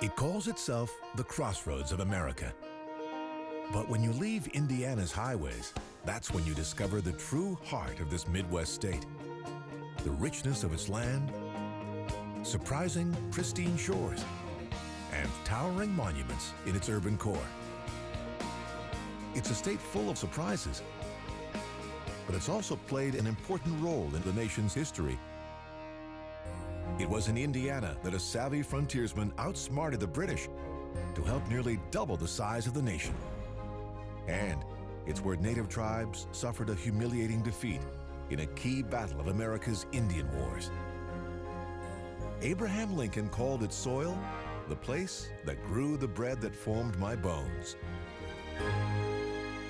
It calls itself the crossroads of America. But when you leave Indiana's highways, that's when you discover the true heart of this Midwest state. The richness of its land, surprising, pristine shores, and towering monuments in its urban core. It's a state full of surprises, but it's also played an important role in the nation's history. It was in Indiana that a savvy frontiersman outsmarted the British to help nearly double the size of the nation. And it's where native tribes suffered a humiliating defeat in a key battle of America's Indian Wars. Abraham Lincoln called its soil the place that grew the bread that formed my bones.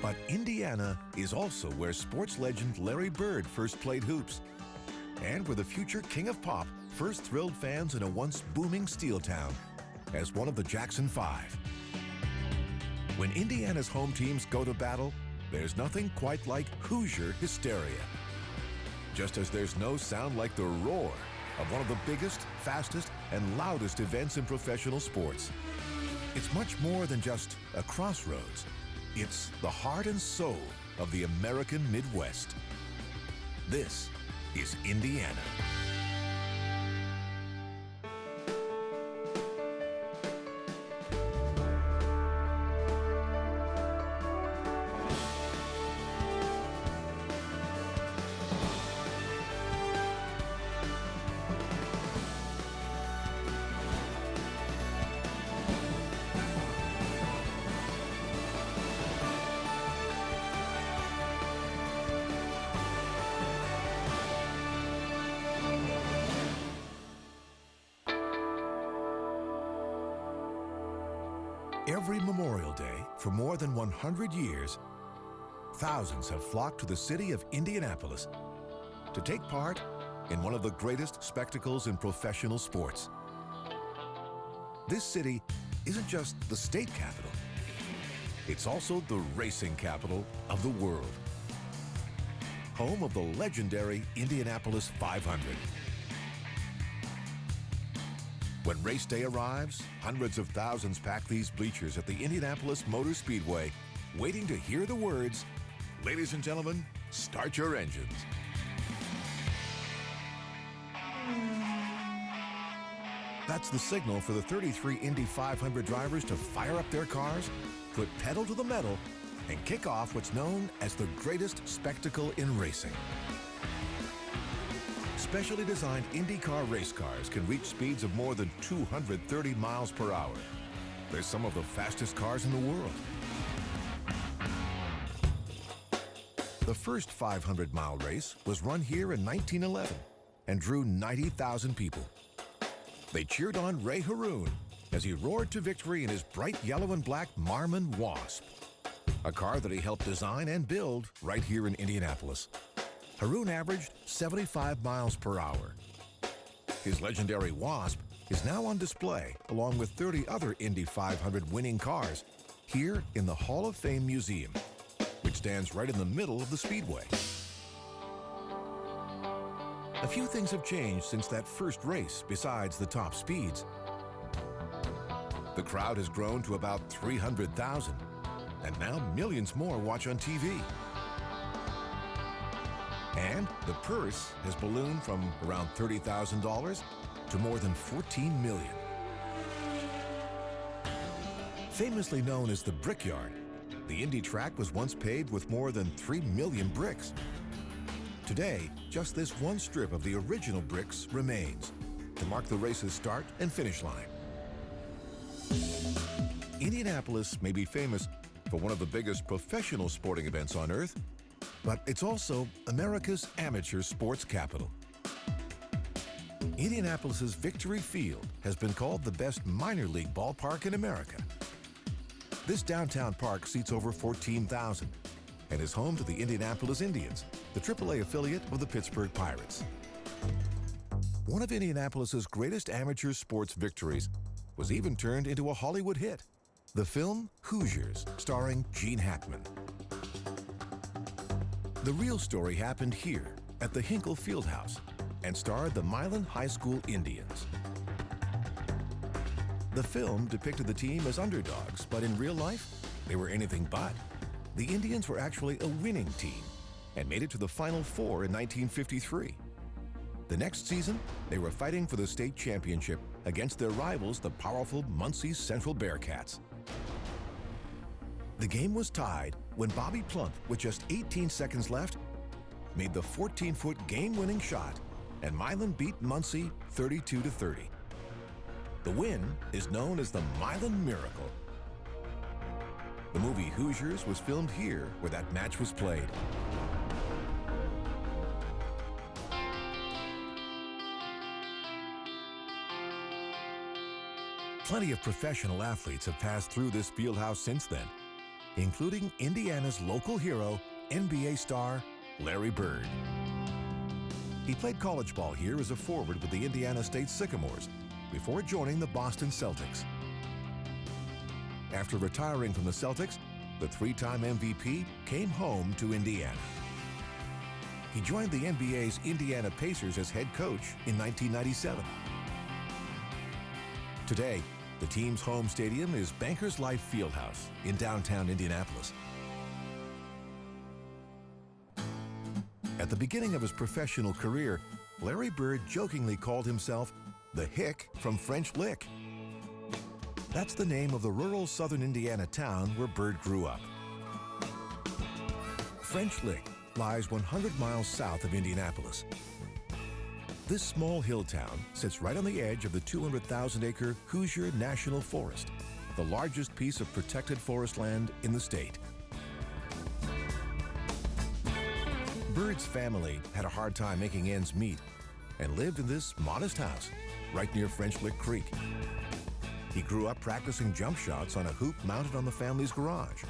But Indiana is also where sports legend Larry Bird first played hoops, and where the future king of pop first thrilled fans in a once booming steel town as one of the Jackson Five. When Indiana's home teams go to battle, there's nothing quite like Hoosier hysteria. Just as there's no sound like the roar of one of the biggest, fastest, and loudest events in professional sports. It's much more than just a crossroads. It's the heart and soul of the American Midwest. This is Indiana. Every Memorial Day, for more than 100 years, thousands have flocked to the city of Indianapolis to take part in one of the greatest spectacles in professional sports. This city isn't just the state capital, it's also the racing capital of the world. Home of the legendary Indianapolis 500. When race day arrives, hundreds of thousands pack these bleachers at the Indianapolis Motor Speedway, waiting to hear the words, "Ladies and gentlemen, start your engines." That's the signal for the 33 Indy 500 drivers to fire up their cars, put pedal to the metal, and kick off what's known as the greatest spectacle in racing. Specially designed IndyCar race cars can reach speeds of more than 230 miles per hour. They're some of the fastest cars in the world. The first 500-mile race was run here in 1911 and drew 90,000 people. They cheered on Ray Haroon as he roared to victory in his bright yellow and black Marmon Wasp, a car that he helped design and build right here in Indianapolis. Haroon averaged 75 miles per hour. His legendary Wasp is now on display along with 30 other Indy 500 winning cars here in the Hall of Fame Museum, which stands right in the middle of the speedway. A few things have changed since that first race besides the top speeds. The crowd has grown to about 300,000, and now millions more watch on TV. And the purse has ballooned from around $30,000 to more than $14 million. Famously known as the Brickyard, the Indy track was once paved with more than 3 million bricks. Today, just this one strip of the original bricks remains to mark the race's start and finish line. Indianapolis may be famous for one of the biggest professional sporting events on earth, but it's also America's amateur sports capital. Indianapolis's Victory Field has been called the best minor league ballpark in America. This downtown park seats over 14,000 and is home to the Indianapolis Indians, the AAA affiliate of the Pittsburgh Pirates. One of Indianapolis's greatest amateur sports victories was even turned into a Hollywood hit, the film Hoosiers, starring Gene Hackman. The real story happened here at the Hinkle Fieldhouse and starred the Milan High School Indians. The film depicted the team as underdogs, but in real life, they were anything but. The Indians were actually a winning team and made it to the Final Four in 1953. The next season, they were fighting for the state championship against their rivals, the powerful Muncie Central Bearcats. The game was tied when Bobby Plump, with just 18 seconds left, made the 14-foot game-winning shot, and Milan beat Muncie 32-30. The win is known as the Milan Miracle. The movie Hoosiers was filmed here where that match was played. Plenty of professional athletes have passed through this field house since then, including Indiana's local hero, NBA star Larry Bird. He played college ball here as a forward with the Indiana State Sycamores before joining the Boston Celtics. After retiring from the Celtics, the three-time MVP came home to Indiana. He joined the NBA's Indiana Pacers as head coach in 1997. Today, the team's home stadium is Bankers Life Fieldhouse in downtown Indianapolis. At the beginning of his professional career, Larry Bird jokingly called himself the Hick from French Lick. That's the name of the rural southern Indiana town where Bird grew up. French Lick lies 100 miles south of Indianapolis. This small hill town sits right on the edge of the 200,000-acre Hoosier National Forest, the largest piece of protected forest land in the state. Bird's family had a hard time making ends meet and lived in this modest house right near French Lick Creek. He grew up practicing jump shots on a hoop mounted on the family's garage.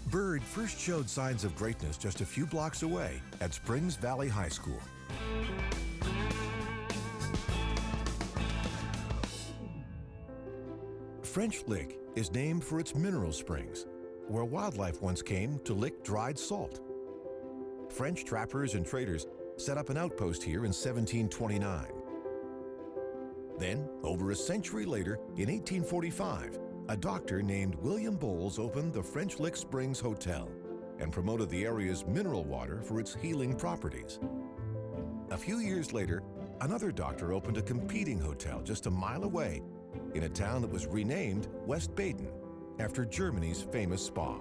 Bird first showed signs of greatness just a few blocks away at Springs Valley High School. French Lick is named for its mineral springs, where wildlife once came to lick dried salt. French trappers and traders set up an outpost here in 1729. Then, over a century later, in 1845, a doctor named William Bowles opened the French Lick Springs Hotel and promoted the area's mineral water for its healing properties. A few years later, another doctor opened a competing hotel just a mile away in a town that was renamed West Baden after Germany's famous spa.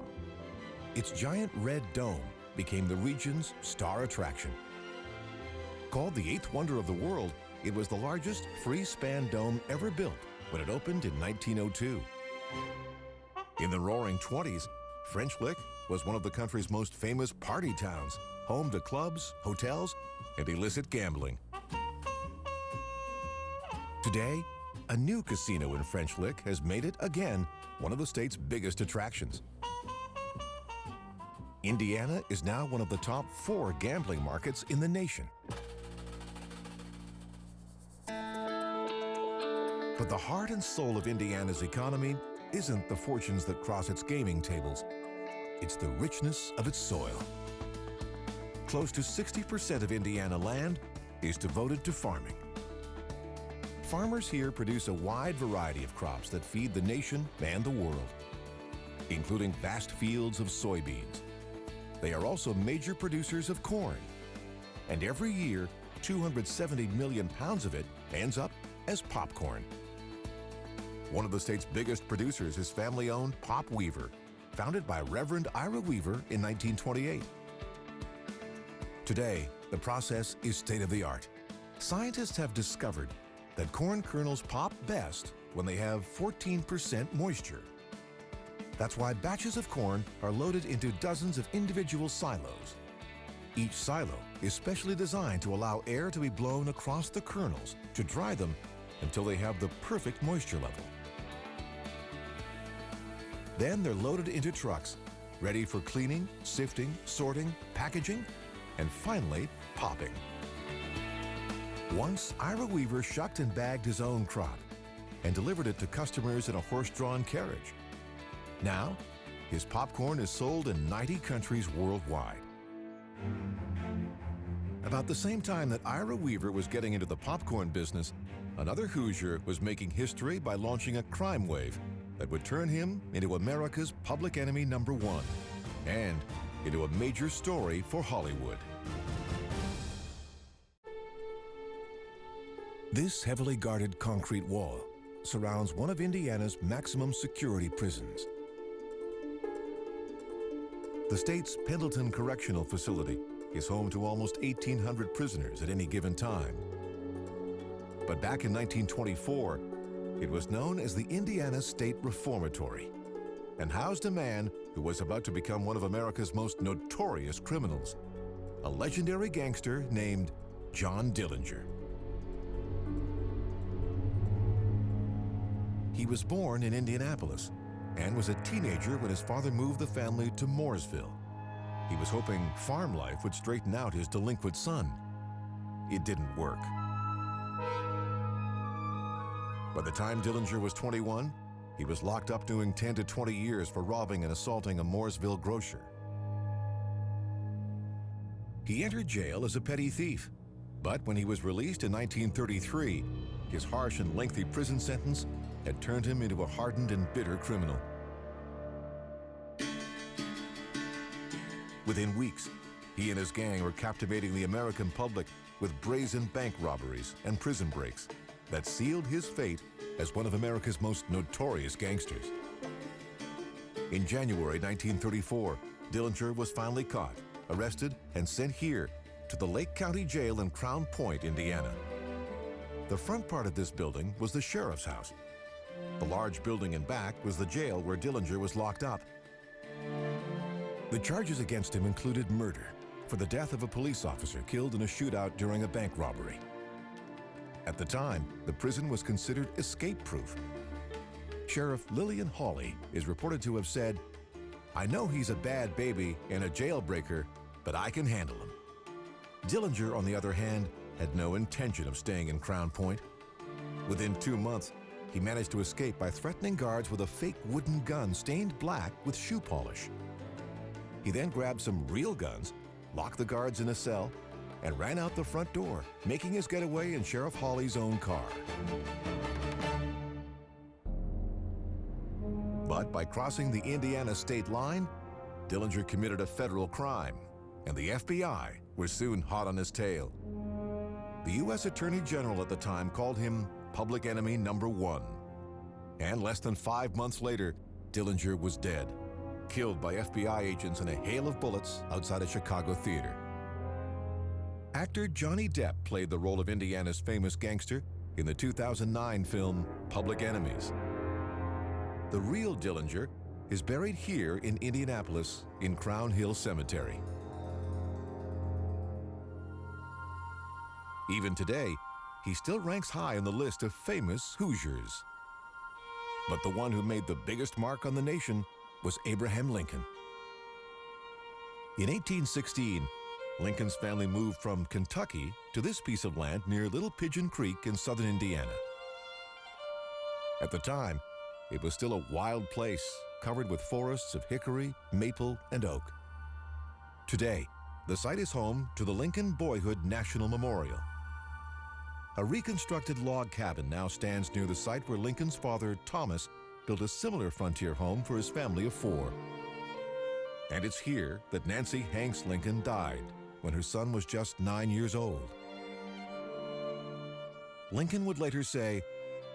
Its giant red dome became the region's star attraction. Called the eighth wonder of the world, it was the largest free-span dome ever built when it opened in 1902. In the Roaring '20s, French Lick was one of the country's most famous party towns, home to clubs, hotels, and illicit gambling. Today, a new casino in French Lick has made it again one of the state's biggest attractions. Indiana is now one of the top 4 gambling markets in the nation. But the heart and soul of Indiana's economy isn't the fortunes that cross its gaming tables. It's the richness of its soil. Close to 60% of Indiana land is devoted to farming. Farmers here produce a wide variety of crops that feed the nation and the world, including vast fields of soybeans. They are also major producers of corn, and every year, 270 million pounds of it ends up as popcorn. One of the state's biggest producers is family-owned Pop Weaver, founded by Reverend Ira Weaver in 1928. Today, the process is state-of-the-art. Scientists have discovered that corn kernels pop best when they have 14% moisture. That's why batches of corn are loaded into dozens of individual silos. Each silo is specially designed to allow air to be blown across the kernels to dry them until they have the perfect moisture level. Then they're loaded into trucks, ready for cleaning, sifting, sorting, packaging, and finally, popping. Once, Ira Weaver shucked and bagged his own crop and delivered it to customers in a horse-drawn carriage. Now, his popcorn is sold in 90 countries worldwide. About the same time that Ira Weaver was getting into the popcorn business, another Hoosier was making history by launching a crime wave that would turn him into America's public enemy #1 and into a major story for Hollywood. This heavily guarded concrete wall surrounds one of Indiana's maximum security prisons. The state's Pendleton Correctional Facility is home to almost 1,800 prisoners at any given time. But back in 1924, it was known as the Indiana State Reformatory and housed a man who was about to become one of America's most notorious criminals, a legendary gangster named John Dillinger. He was born in Indianapolis and was a teenager when his father moved the family to Mooresville. He was hoping farm life would straighten out his delinquent son. It didn't work. By the time Dillinger was 21, he was locked up doing 10 to 20 years for robbing and assaulting a Mooresville grocer. He entered jail as a petty thief, but when he was released in 1933, his harsh and lengthy prison sentence had turned him into a hardened and bitter criminal. Within weeks, he and his gang were captivating the American public with brazen bank robberies and prison breaks that sealed his fate as one of America's most notorious gangsters. In January 1934, Dillinger was finally caught, arrested, and sent here to the Lake County Jail in Crown Point, Indiana. The front part of this building was the sheriff's house. The large building in back was the jail where Dillinger was locked up. The charges against him included murder for the death of a police officer killed in a shootout during a bank robbery. At the time, the prison was considered escape-proof. Sheriff Lillian Hawley is reported to have said, "I know he's a bad baby and a jailbreaker, but I can handle him." Dillinger, on the other hand, had no intention of staying in Crown Point. Within 2 months, he managed to escape by threatening guards with a fake wooden gun stained black with shoe polish. He then grabbed some real guns, locked the guards in a cell, and ran out the front door, making his getaway in Sheriff Hawley's own car. But by crossing the Indiana state line, Dillinger committed a federal crime, and the FBI was soon hot on his tail. The U.S. Attorney General at the time called him public enemy #1. And less than 5 months later, Dillinger was dead, killed by FBI agents in a hail of bullets outside a Chicago theater. Actor Johnny Depp played the role of Indiana's famous gangster in the 2009 film Public Enemies. The real Dillinger is buried here in Indianapolis in Crown Hill Cemetery. Even today, he still ranks high on the list of famous Hoosiers. But the one who made the biggest mark on the nation was Abraham Lincoln. In 1816, Lincoln's family moved from Kentucky to this piece of land near Little Pigeon Creek in southern Indiana. At the time, it was still a wild place covered with forests of hickory, maple, and oak. Today, the site is home to the Lincoln Boyhood National Memorial. A reconstructed log cabin now stands near the site where Lincoln's father, Thomas, built a similar frontier home for his family of 4. And it's here that Nancy Hanks Lincoln died when her son was just 9 years old. Lincoln would later say,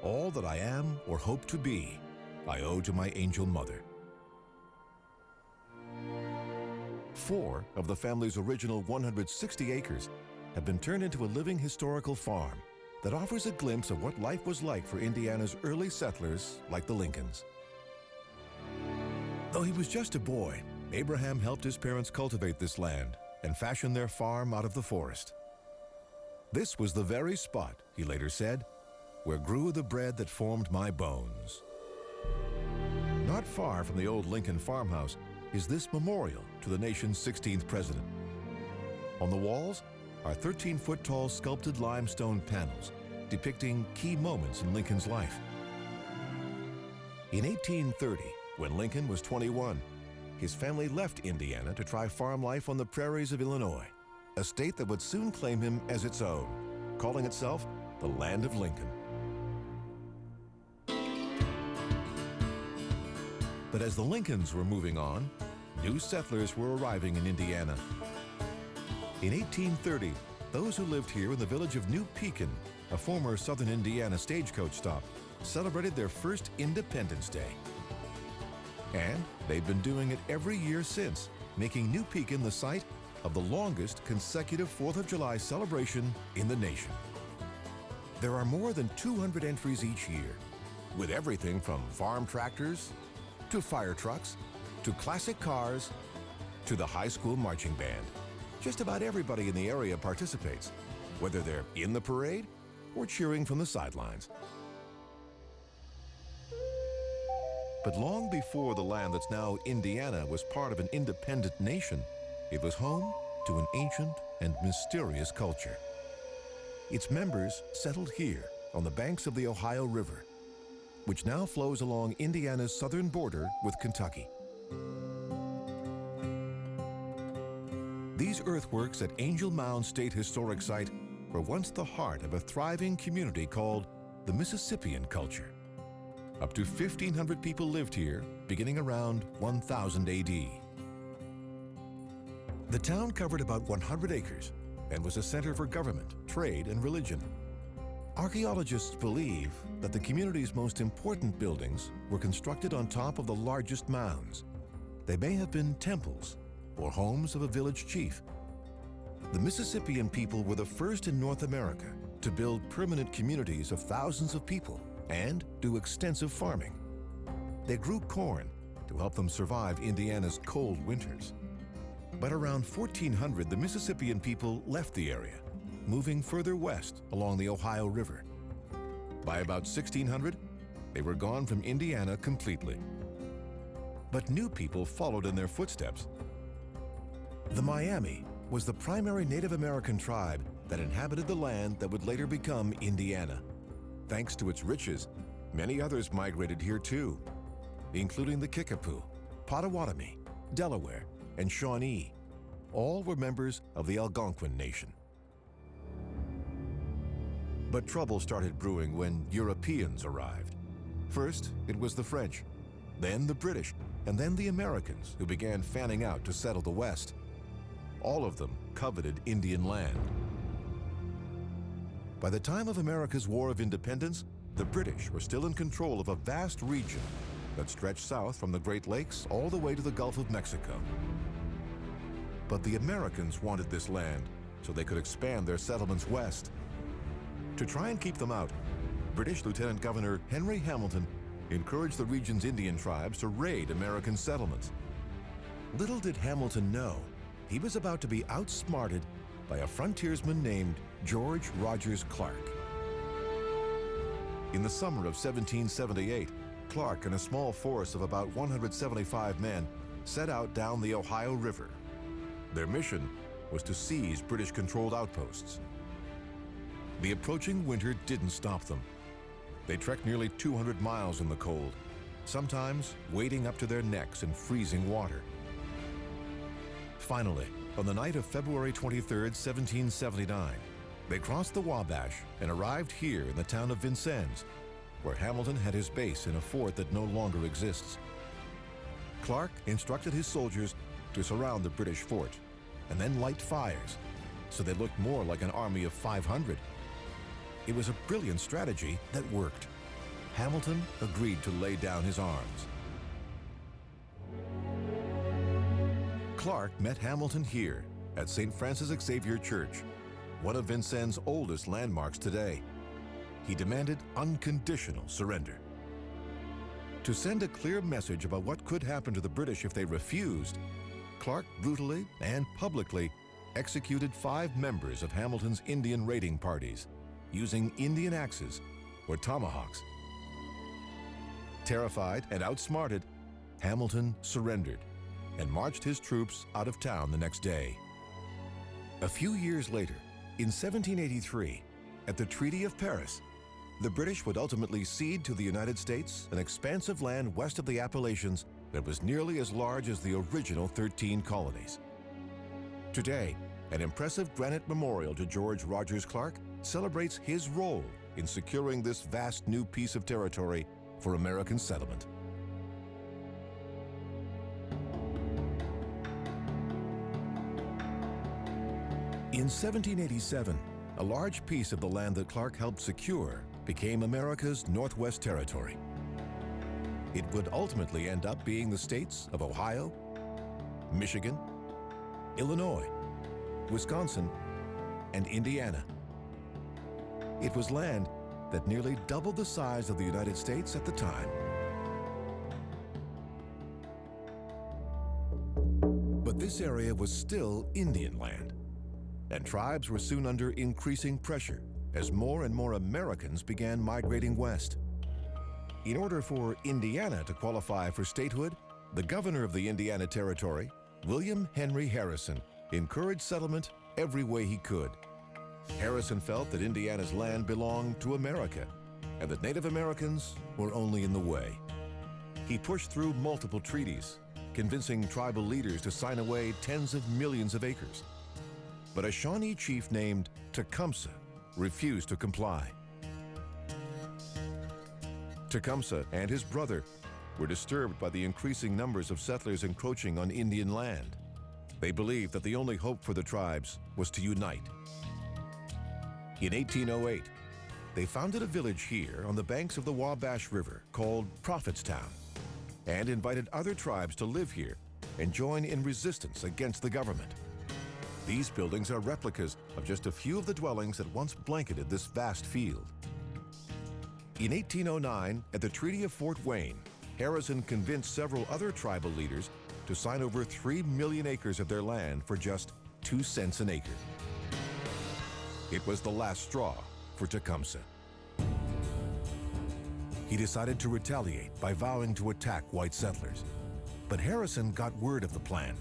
"All that I am or hope to be, I owe to my angel mother." 4 of the family's original 160 acres have been turned into a living historical farm that offers a glimpse of what life was like for Indiana's early settlers like the Lincolns. Though he was just a boy, Abraham helped his parents cultivate this land and fashion their farm out of the forest. "This was the very spot," he later said, "where grew the bread that formed my bones." Not far from the old Lincoln farmhouse is this memorial to the nation's 16th president. On the walls are 13-foot-tall sculpted limestone panels depicting key moments in Lincoln's life. In 1830, when Lincoln was 21, his family left Indiana to try farm life on the prairies of Illinois. a state that would soon claim him as its own, calling itself the Land of Lincoln. But as the Lincolns were moving on, new settlers were arriving in Indiana. In 1830, those who lived here in the village of New Pekin, a former southern Indiana stagecoach stop, celebrated their first Independence Day. And they've been doing it every year since, making New Pekin the site of the longest consecutive 4th of July celebration in the nation. There are more than 200 entries each year, with everything from farm tractors, to fire trucks, to classic cars, to the high school marching band. Just about everybody in the area participates, whether they're in the parade or cheering from the sidelines. But long before the land that's now Indiana was part of an independent nation, it was home to an ancient and mysterious culture. Its members settled here on the banks of the Ohio River, which now flows along Indiana's southern border with Kentucky. These earthworks at Angel Mound State Historic Site were once the heart of a thriving community called the Mississippian culture. Up to 1,500 people lived here, beginning around 1000 AD. The town covered about 100 acres and was a center for government, trade, and religion. Archaeologists believe that the community's most important buildings were constructed on top of the largest mounds. They may have been temples or homes of a village chief. The Mississippian people were the first in North America to build permanent communities of thousands of people and do extensive farming. They grew corn to help them survive Indiana's cold winters. But around 1400, the Mississippian people left the area, moving further west along the Ohio River. By about 1600, they were gone from Indiana completely. But new people followed in their footsteps. The Miami was the primary Native American tribe that inhabited the land that would later become Indiana. Thanks to its riches, many others migrated here too, including the Kickapoo, Potawatomi, Delaware, and Shawnee. All were members of the Algonquin Nation. But trouble started brewing when Europeans arrived. First, it was the French, then the British, and then the Americans who began fanning out to settle the West. All of them coveted Indian land. By the time of America's War of Independence, the British were still in control of a vast region that stretched south from the Great Lakes all the way to the Gulf of Mexico. But the Americans wanted this land so they could expand their settlements west. To try and keep them out, British Lieutenant Governor Henry Hamilton encouraged the region's Indian tribes to raid American settlements. Little did Hamilton know, he was about to be outsmarted by a frontiersman named George Rogers Clark. In the summer of 1778, Clark and a small force of about 175 men set out down the Ohio River. Their mission was to seize British-controlled outposts. The approaching winter didn't stop them. They trekked nearly 200 miles in the cold, sometimes wading up to their necks in freezing water. Finally, on the night of February 23, 1779, they crossed the Wabash and arrived here in the town of Vincennes, where Hamilton had his base in a fort that no longer exists. Clark instructed his soldiers to surround the British fort and then light fires, so they looked more like an army of 500. It was a brilliant strategy that worked. Hamilton agreed to lay down his arms. Clark met Hamilton here at St. Francis Xavier Church, one of Vincennes' oldest landmarks today. He demanded unconditional surrender. To send a clear message about what could happen to the British if they refused, Clark brutally and publicly executed 5 members of Hamilton's Indian raiding parties using Indian axes or tomahawks. Terrified and outsmarted, Hamilton surrendered and marched his troops out of town the next day. A few years later, in 1783, at the Treaty of Paris, the British would ultimately cede to the United States an expanse of land west of the Appalachians that was nearly as large as the original 13 colonies. Today, an impressive granite memorial to George Rogers Clark celebrates his role in securing this vast new piece of territory for American settlement. In 1787, a large piece of the land that Clark helped secure became America's Northwest Territory. It would ultimately end up being the states of Ohio, Michigan, Illinois, Wisconsin, and Indiana. It was land that nearly doubled the size of the United States at the time. But this area was still Indian land, and tribes were soon under increasing pressure as more and more Americans began migrating west. In order for Indiana to qualify for statehood, the governor of the Indiana Territory, William Henry Harrison, encouraged settlement every way he could. Harrison felt that Indiana's land belonged to America and that Native Americans were only in the way. He pushed through multiple treaties, convincing tribal leaders to sign away tens of millions of acres. But a Shawnee chief named Tecumseh refused to comply. Tecumseh and his brother were disturbed by the increasing numbers of settlers encroaching on Indian land. They believed that the only hope for the tribes was to unite. In 1808, they founded a village here on the banks of the Wabash River called Prophetstown and invited other tribes to live here and join in resistance against the government. These buildings are replicas of just a few of the dwellings that once blanketed this vast field. In 1809, at the Treaty of Fort Wayne, Harrison convinced several other tribal leaders to sign over 3 million acres of their land for just 2 cents an acre. It was the last straw for Tecumseh. He decided to retaliate by vowing to attack white settlers. But Harrison got word of the plan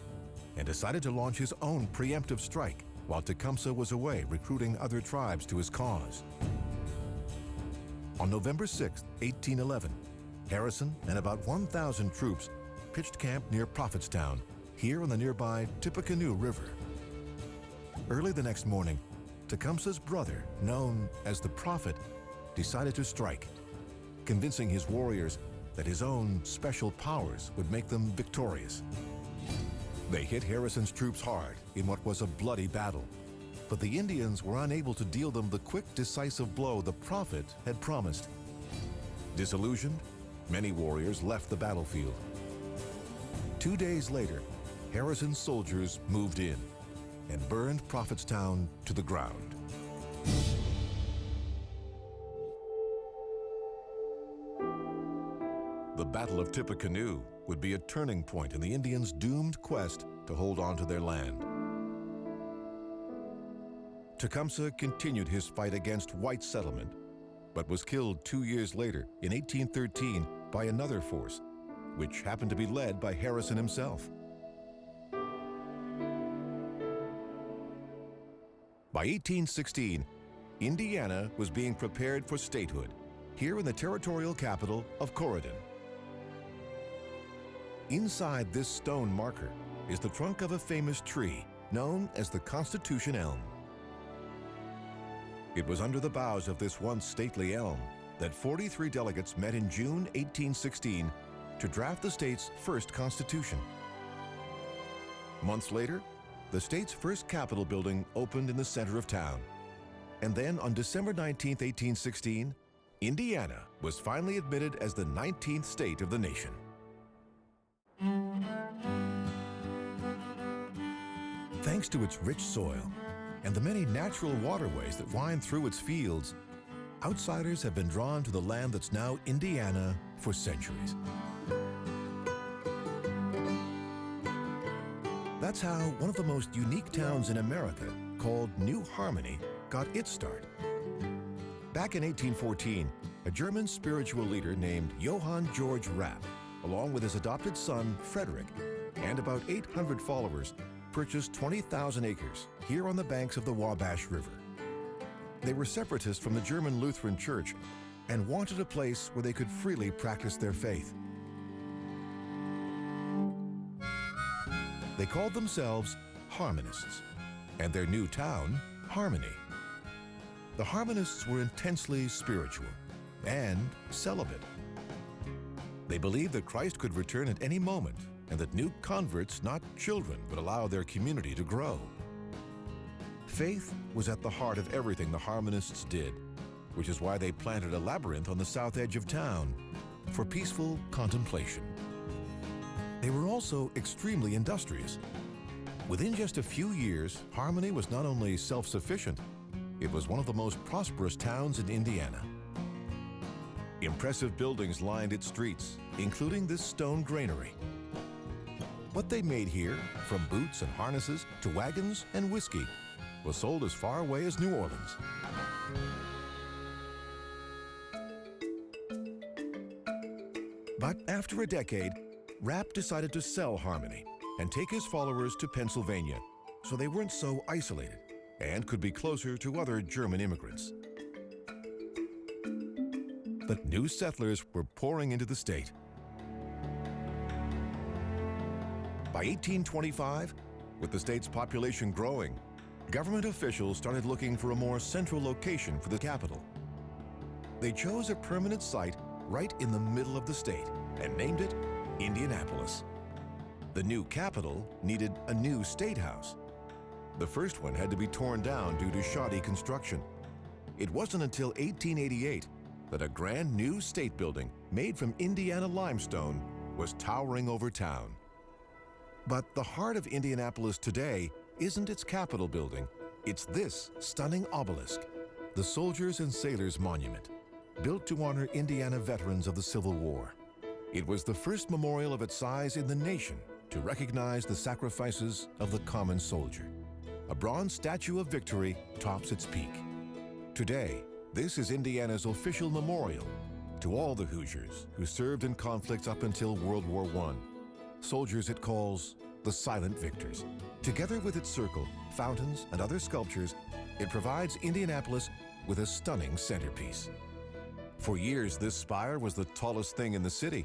and decided to launch his own preemptive strike while Tecumseh was away recruiting other tribes to his cause. On November 6, 1811, Harrison and about 1,000 troops pitched camp near Prophetstown, here on the nearby Tippecanoe River. Early the next morning, Tecumseh's brother, known as the Prophet, decided to strike, convincing his warriors that his own special powers would make them victorious. They hit Harrison's troops hard in what was a bloody battle, but the Indians were unable to deal them the quick, decisive blow the Prophet had promised. Disillusioned, many warriors left the battlefield. 2 days later, Harrison's soldiers moved in and burned Prophetstown to the ground. The Battle of Tippecanoe would be a turning point in the Indians' doomed quest to hold on to their land. Tecumseh continued his fight against white settlement, but was killed 2 years later in 1813 by another force, which happened to be led by Harrison himself. By 1816, Indiana was being prepared for statehood, here in the territorial capital of Corydon. Inside this stone marker is the trunk of a famous tree known as the Constitution Elm. It was under the boughs of this once stately elm that 43 delegates met in June 1816 to draft the state's first constitution. Months later, the state's first Capitol building opened in the center of town. And then on December 19, 1816, Indiana was finally admitted as the 19th state of the nation. Thanks to its rich soil and the many natural waterways that wind through its fields, outsiders have been drawn to the land that's now Indiana for centuries. That's how one of the most unique towns in America, called New Harmony, got its start. Back in 1814, a German spiritual leader named Johann George Rapp, along with his adopted son, Frederick, and about 800 followers, purchased 20,000 acres here on the banks of the Wabash River. They were separatists from the German Lutheran Church and wanted a place where they could freely practice their faith. They called themselves Harmonists, and their new town, Harmony. The Harmonists were intensely spiritual and celibate. They believed that Christ could return at any moment and that new converts, not children, would allow their community to grow. Faith was at the heart of everything the Harmonists did, which is why they planted a labyrinth on the south edge of town for peaceful contemplation. They were also extremely industrious. Within just a few years, Harmony was not only self-sufficient, it was one of the most prosperous towns in Indiana. Impressive buildings lined its streets, including this stone granary. What they made here, from boots and harnesses to wagons and whiskey, was sold as far away as New Orleans. But after a decade, Rapp decided to sell Harmony and take his followers to Pennsylvania so they weren't so isolated and could be closer to other German immigrants. But new settlers were pouring into the state. By 1825, with the state's population growing, government officials started looking for a more central location for the capital. They chose a permanent site right in the middle of the state and named it Indianapolis. The new capital needed a new state house. The first one had to be torn down due to shoddy construction. It wasn't until 1888 that a grand new state building made from Indiana limestone was towering over town. But the heart of Indianapolis today isn't its Capitol building, it's this stunning obelisk, the Soldiers and Sailors Monument, built to honor Indiana veterans of the Civil War. It was the first memorial of its size in the nation to recognize the sacrifices of the common soldier. A bronze statue of victory tops its peak. Today, this is Indiana's official memorial to all the Hoosiers who served in conflicts up until World War I, soldiers it calls the Silent Victors. Together with its circle, fountains, and other sculptures, it provides Indianapolis with a stunning centerpiece. For years, this spire was the tallest thing in the city,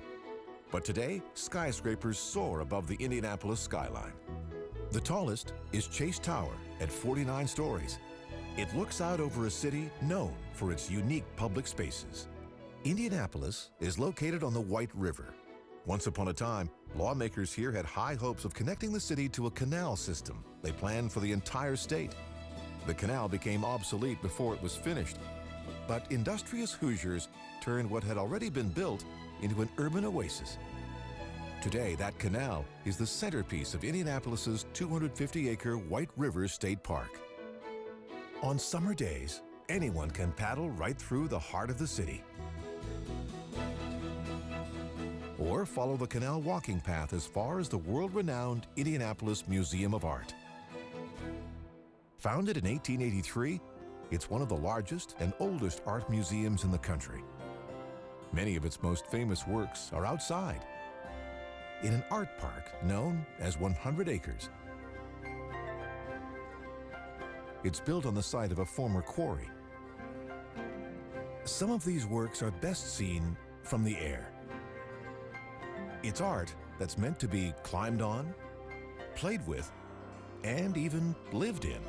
but today, skyscrapers soar above the Indianapolis skyline. The tallest is Chase Tower at 49 stories. It looks out over a city known for its unique public spaces. Indianapolis is located on the White River. Once upon a time, lawmakers here had high hopes of connecting the city to a canal system they planned for the entire state. The canal became obsolete before it was finished, but industrious Hoosiers turned what had already been built into an urban oasis. Today, that canal is the centerpiece of Indianapolis's 250-acre White River State Park. On summer days, anyone can paddle right through the heart of the city, or follow the canal walking path as far as the world-renowned Indianapolis Museum of Art. Founded in 1883, it's one of the largest and oldest art museums in the country. Many of its most famous works are outside, in an art park known as 100 Acres. It's built on the site of a former quarry. Some of these works are best seen from the air. It's art that's meant to be climbed on, played with, and even lived in.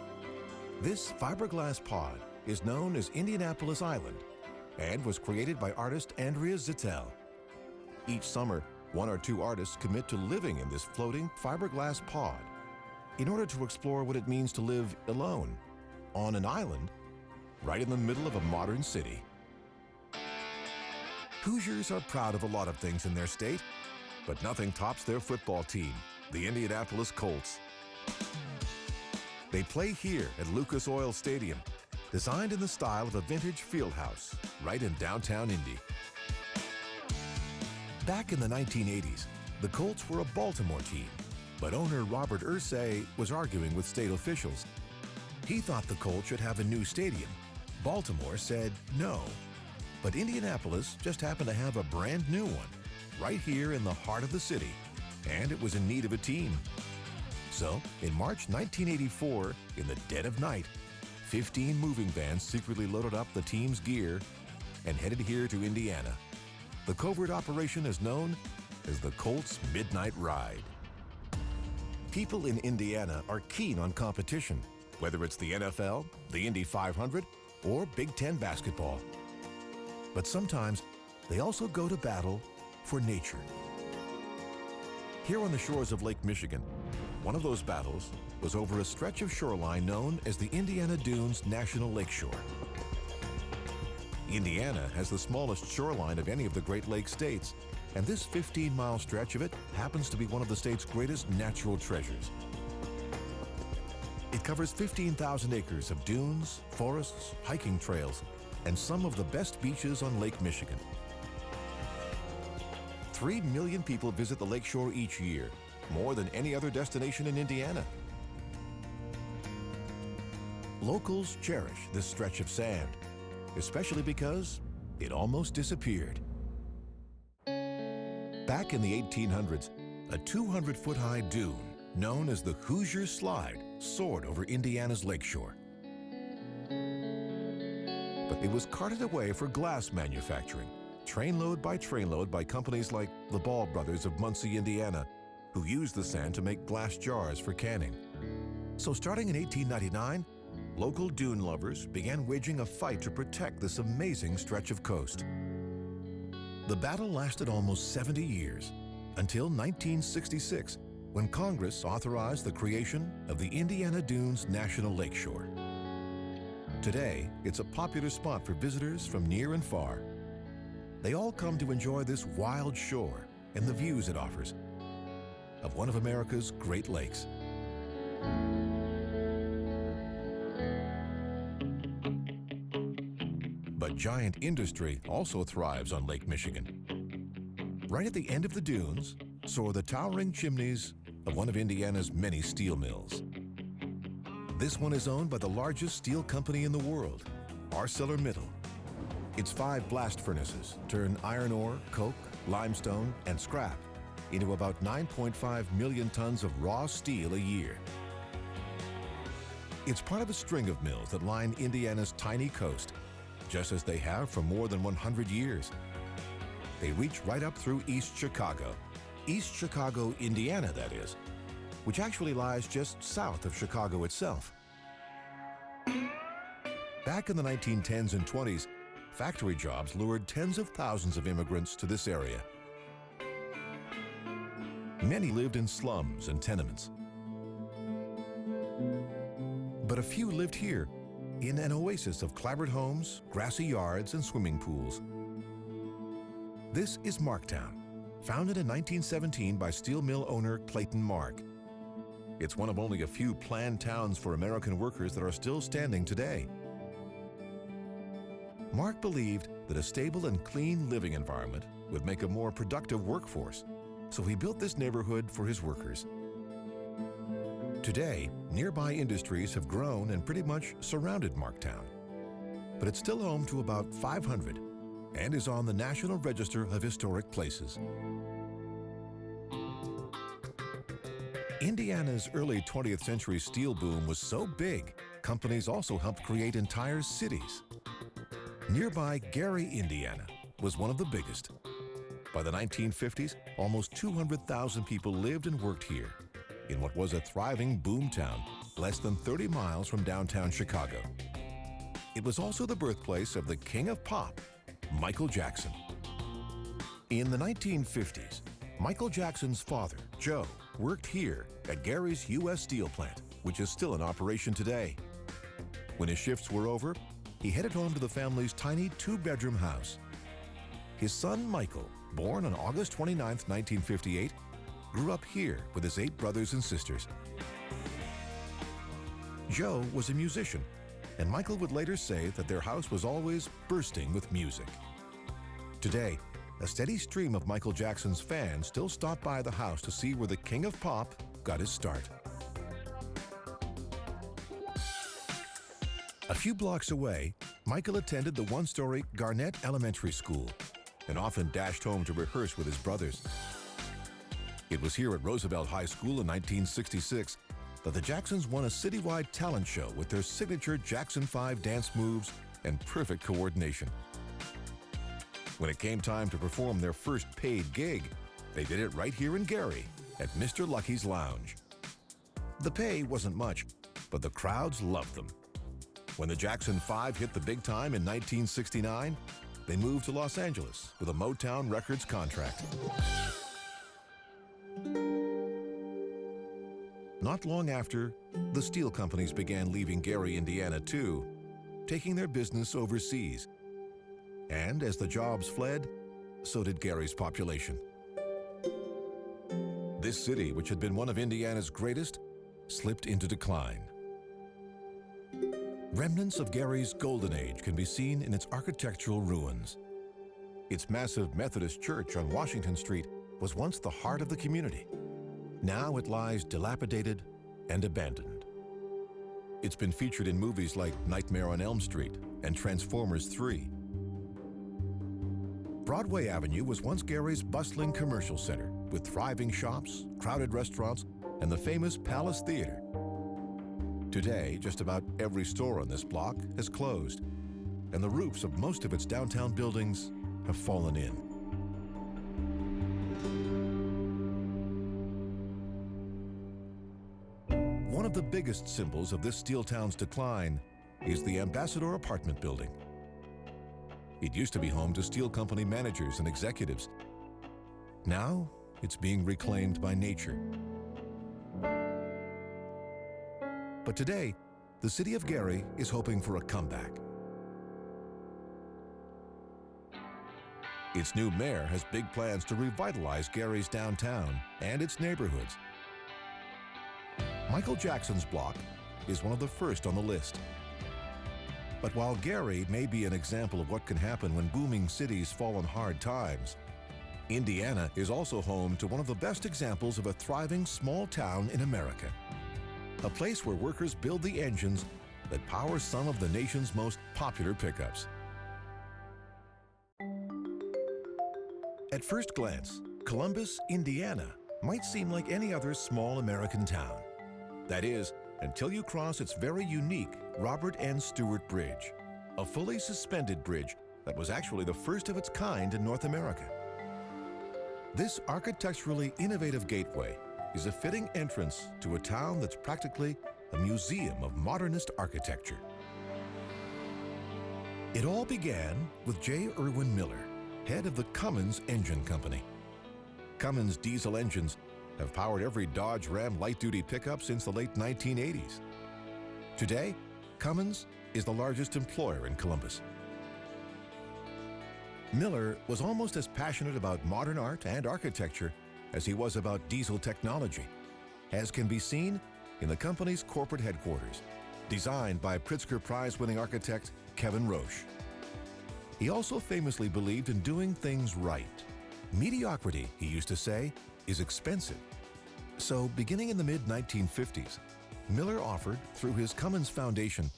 This fiberglass pod is known as Indianapolis Island and was created by artist Andrea Zittel. Each summer, one or two artists commit to living in this floating fiberglass pod in order to explore what it means to live alone on an island right in the middle of a modern city. Hoosiers are proud of a lot of things in their state, but nothing tops their football team, the Indianapolis Colts. They play here at Lucas Oil Stadium, designed in the style of a vintage field house right in downtown Indy. Back in the 1980s, the Colts were a Baltimore team, but owner Robert Irsay was arguing with state officials. He thought the Colts should have a new stadium. Baltimore said no, but Indianapolis just happened to have a brand new one right here in the heart of the city, and it was in need of a team. So, in March 1984, in the dead of night, 15 moving vans secretly loaded up the team's gear and headed here to Indiana. The covert operation is known as the Colts Midnight Ride. People in Indiana are keen on competition, whether it's the NFL, the Indy 500, or Big Ten basketball. But sometimes they also go to battle for nature. Here on the shores of Lake Michigan, one of those battles was over a stretch of shoreline known as the Indiana Dunes National Lakeshore. Indiana has the smallest shoreline of any of the Great Lakes states, and this 15-mile stretch of it happens to be one of the state's greatest natural treasures. It covers 15,000 acres of dunes, forests, hiking trails, and some of the best beaches on Lake Michigan. 3 million people visit the lakeshore each year, more than any other destination in Indiana. Locals cherish this stretch of sand, especially because it almost disappeared. Back in the 1800s, a 200-foot-high dune known as the Hoosier Slide soared over Indiana's lakeshore. But it was carted away for glass manufacturing, trainload by companies like the Ball brothers of Muncie, Indiana, who used the sand to make glass jars for canning. So starting in 1899, local dune lovers began waging a fight to protect this amazing stretch of coast. The battle lasted almost 70 years, until 1966, when Congress authorized the creation of the Indiana Dunes National Lakeshore. Today, it's a popular spot for visitors from near and far. They all come to enjoy this wild shore and the views it offers of one of America's Great Lakes. But giant industry also thrives on Lake Michigan. Right at the end of the dunes soar the towering chimneys of one of Indiana's many steel mills. This one is owned by the largest steel company in the world, ArcelorMittal. Its 5 blast furnaces turn iron ore, coke, limestone, and scrap into about 9.5 million tons of raw steel a year. It's part of a string of mills that line Indiana's tiny coast, just as they have for more than 100 years. They reach right up through East Chicago, Indiana, that is, which actually lies just south of Chicago itself. Back in the 1910s and 20s, factory jobs lured tens of thousands of immigrants to this area. Many lived in slums and tenements. But a few lived here, in an oasis of clapboard homes, grassy yards, and swimming pools. This is Marktown, founded in 1917 by steel mill owner Clayton Mark. It's one of only a few planned towns for American workers that are still standing today. Mark believed that a stable and clean living environment would make a more productive workforce, so he built this neighborhood for his workers. Today, nearby industries have grown and pretty much surrounded Marktown, but it's still home to about 500 and is on the National Register of Historic Places. Indiana's early 20th century steel boom was so big, companies also helped create entire cities. Nearby Gary, Indiana, was one of the biggest. By the 1950s, almost 200,000 people lived and worked here, in what was a thriving boom town less than 30 miles from downtown Chicago. It was also the birthplace of the king of pop, Michael Jackson. In the 1950s, Michael Jackson's father, Joe, worked here at Gary's U.S. Steel plant, which is still in operation today. When his shifts were over, he headed home to the family's tiny 2-bedroom house. His son, Michael, born on August 29, 1958, grew up here with his 8 brothers and sisters. Joe was a musician, and Michael would later say that their house was always bursting with music. Today, a steady stream of Michael Jackson's fans still stop by the house to see where the king of pop got his start. A few blocks away, Michael attended the one-story Garnett Elementary School and often dashed home to rehearse with his brothers. It was here at Roosevelt High School in 1966 that the Jacksons won a citywide talent show with their signature Jackson 5 dance moves and perfect coordination. When it came time to perform their first paid gig, they did it right here in Gary at Mr. Lucky's Lounge. The pay wasn't much, but the crowds loved them. When the Jackson 5 hit the big time in 1969, they moved to Los Angeles with a Motown Records contract. Not long after, the steel companies began leaving Gary, Indiana, too, taking their business overseas. And as the jobs fled, so did Gary's population. This city, which had been one of Indiana's greatest, slipped into decline. Remnants of Gary's golden age can be seen in its architectural ruins. Its massive Methodist church on Washington Street was once the heart of the community. Now it lies dilapidated and abandoned. It's been featured in movies like Nightmare on Elm Street and Transformers 3. Broadway Avenue was once Gary's bustling commercial center with thriving shops, crowded restaurants, and the famous Palace Theater. Today, just about every store on this block has closed, and the roofs of most of its downtown buildings have fallen in. One of the biggest symbols of this steel town's decline is the Ambassador Apartment Building. It used to be home to steel company managers and executives. Now, it's being reclaimed by nature. But today, the city of Gary is hoping for a comeback. Its new mayor has big plans to revitalize Gary's downtown and its neighborhoods. Michael Jackson's block is one of the first on the list. But while Gary may be an example of what can happen when booming cities fall on hard times, Indiana is also home to one of the best examples of a thriving small town in America. A place where workers build the engines that power some of the nation's most popular pickups. At first glance, Columbus, Indiana might seem like any other small American town. That is, until you cross its very unique Robert N. Stewart Bridge, a fully suspended bridge that was actually the first of its kind in North America. This architecturally innovative gateway is a fitting entrance to a town that's practically a museum of modernist architecture. It all began with J. Irwin Miller, head of the Cummins Engine Company. Cummins diesel engines have powered every Dodge Ram light-duty pickup since the late 1980s. Today, Cummins is the largest employer in Columbus. Miller was almost as passionate about modern art and architecture as he was about diesel technology, as can be seen in the company's corporate headquarters, designed by Pritzker Prize-winning architect Kevin Roche. He also famously believed in doing things right. Mediocrity, he used to say, is expensive. So, beginning in the mid-1950s, Miller offered, through his Cummins Foundation,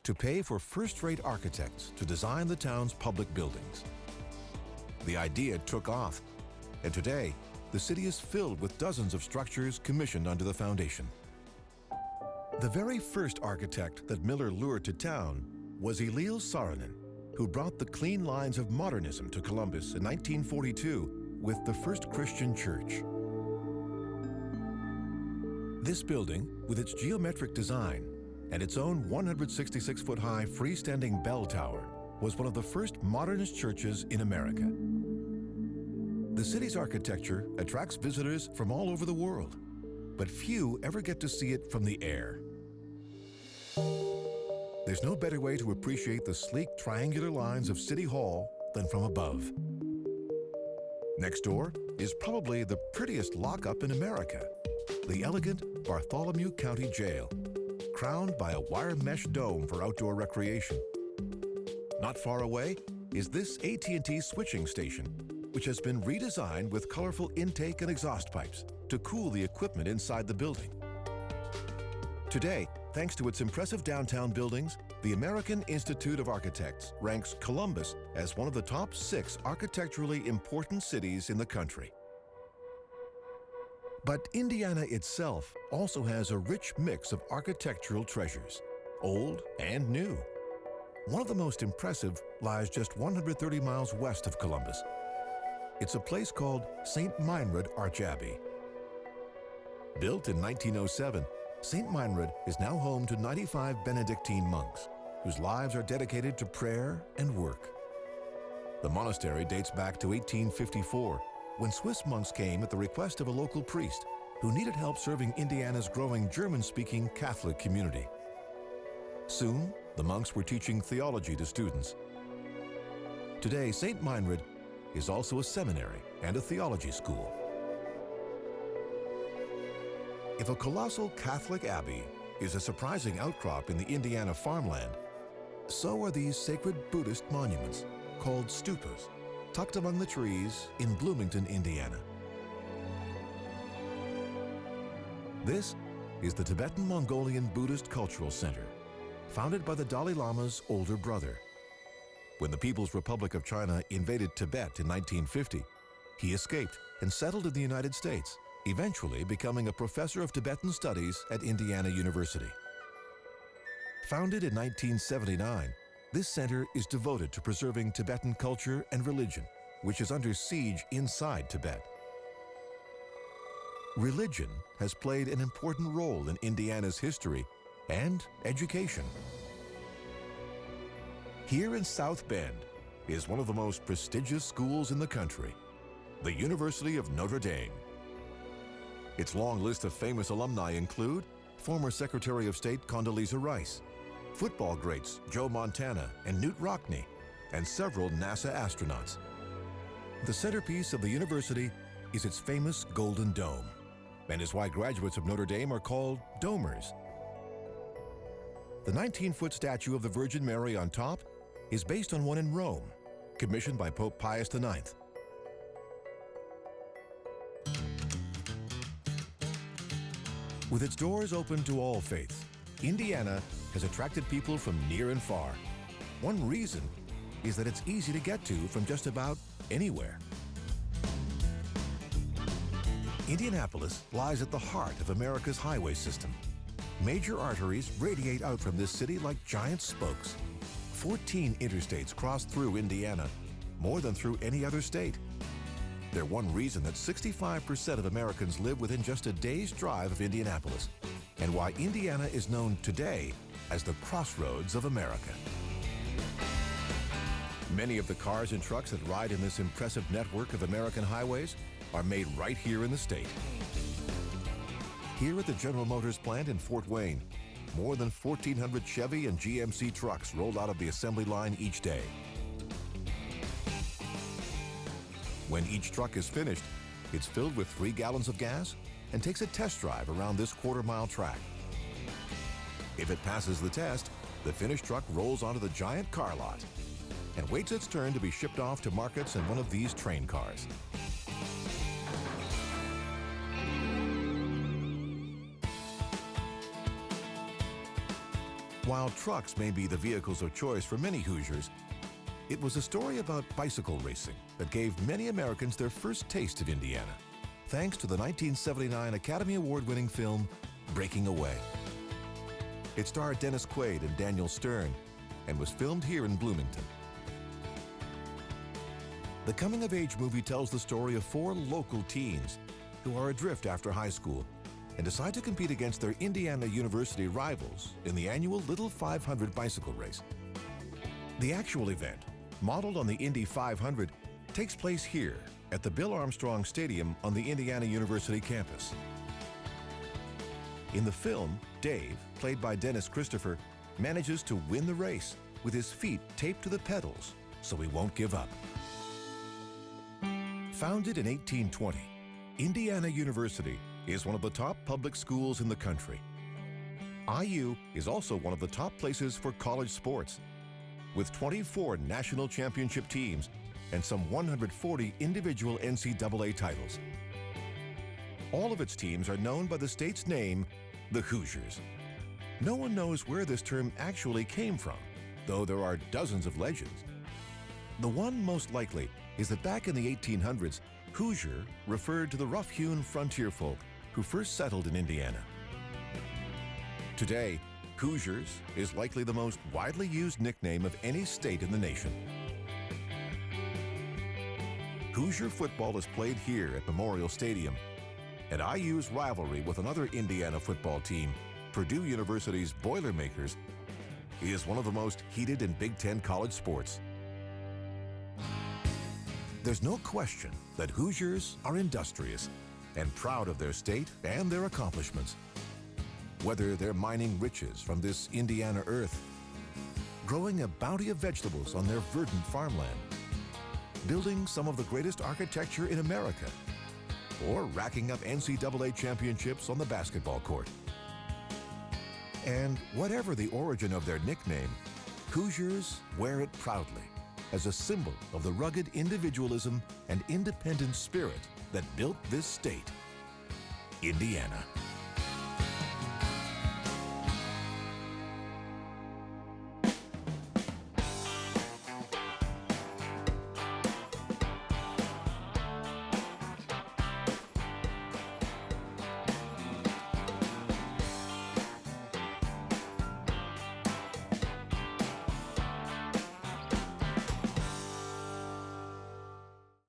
to pay for first-rate architects to design the town's public buildings. The idea took off, and today, the city is filled with dozens of structures commissioned under the foundation. The very first architect that Miller lured to town was Eliel Saarinen, who brought the clean lines of modernism to Columbus in 1942 with the first Christian church. This building, with its geometric design and its own 166-foot-high freestanding bell tower, was one of the first modernist churches in America. The city's architecture attracts visitors from all over the world, but few ever get to see it from the air. There's no better way to appreciate the sleek triangular lines of City Hall than from above. Next door is probably the prettiest lockup in America, the elegant Bartholomew County Jail, crowned by a wire mesh dome for outdoor recreation. Not far away is this AT&T switching station, which has been redesigned with colorful intake and exhaust pipes to cool the equipment inside the building. Today, thanks to its impressive downtown buildings, the American Institute of Architects ranks Columbus as one of the top 6 architecturally important cities in the country. But Indiana itself also has a rich mix of architectural treasures, old and new. One of the most impressive lies just 130 miles west of Columbus. It's a place called St. Meinrad Archabbey. Built in 1907, St. Meinrad is now home to 95 Benedictine monks whose lives are dedicated to prayer and work. The monastery dates back to 1854, when Swiss monks came at the request of a local priest who needed help serving Indiana's growing German-speaking Catholic community. Soon, the monks were teaching theology to students. Today, St. Meinrad is also a seminary and a theology school. If a colossal Catholic abbey is a surprising outcrop in the Indiana farmland, so are these sacred Buddhist monuments, called stupas, tucked among the trees in Bloomington, Indiana. This is the Tibetan-Mongolian Buddhist Cultural Center, founded by the Dalai Lama's older brother. When the People's Republic of China invaded Tibet in 1950, he escaped and settled in the United States, eventually becoming a professor of Tibetan studies at Indiana University. Founded in 1979, this center is devoted to preserving Tibetan culture and religion, which is under siege inside Tibet. Religion has played an important role in Indiana's history and education. Here in South Bend is one of the most prestigious schools in the country, the University of Notre Dame. Its long list of famous alumni include former Secretary of State Condoleezza Rice, football greats Joe Montana and Knute Rockne, and several NASA astronauts. The centerpiece of the university is its famous Golden Dome, and is why graduates of Notre Dame are called domers. The 19-foot statue of the Virgin Mary on top is based on one in Rome, commissioned by Pope Pius IX. With its doors open to all faiths, Indiana has attracted people from near and far. One reason is that it's easy to get to from just about anywhere. Indianapolis lies at the heart of America's highway system. Major arteries radiate out from this city like giant spokes. 14 interstates cross through Indiana, more than through any other state. They're one reason that 65% of Americans live within just a day's drive of Indianapolis, and why Indiana is known today as the crossroads of America. Many of the cars and trucks that ride in this impressive network of American highways are made right here in the state. Here at the General Motors plant in Fort Wayne, more than 1,400 Chevy and GMC trucks roll out of the assembly line each day. When each truck is finished, it's filled with 3 gallons of gas and takes a test drive around this quarter-mile track. If it passes the test, the finished truck rolls onto the giant car lot and waits its turn to be shipped off to markets in one of these train cars. While trucks may be the vehicles of choice for many Hoosiers, it was a story about bicycle racing that gave many Americans their first taste of Indiana, thanks to the 1979 Academy Award-winning film, Breaking Away. It starred Dennis Quaid and Daniel Stern and was filmed here in Bloomington. The coming-of-age movie tells the story of 4 local teens who are adrift after high school and decide to compete against their Indiana University rivals in the annual Little 500 bicycle race. The actual event, modeled on the Indy 500, takes place here at the Bill Armstrong Stadium on the Indiana University campus. In the film, Dave, played by Dennis Christopher, manages to win the race with his feet taped to the pedals so he won't give up. Founded in 1820, Indiana University is one of the top public schools in the country. IU is also one of the top places for college sports, with 24 national championship teams and some 140 individual NCAA titles. All of its teams are known by the state's name, the Hoosiers. No one knows where this term actually came from, though there are dozens of legends. The one most likely is that back in the 1800s, Hoosier referred to the rough-hewn frontier folk who first settled in Indiana. Today, Hoosiers is likely the most widely used nickname of any state in the nation. Hoosier football is played here at Memorial Stadium, and IU's rivalry with another Indiana football team Purdue University's Boilermakers is one of the most heated in Big Ten college sports. There's no question that Hoosiers are industrious and proud of their state and their accomplishments. Whether they're mining riches from this Indiana earth, growing a bounty of vegetables on their verdant farmland, building some of the greatest architecture in America, or racking up NCAA championships on the basketball court. And whatever the origin of their nickname, Hoosiers wear it proudly as a symbol of the rugged individualism and independent spirit that built this state, Indiana.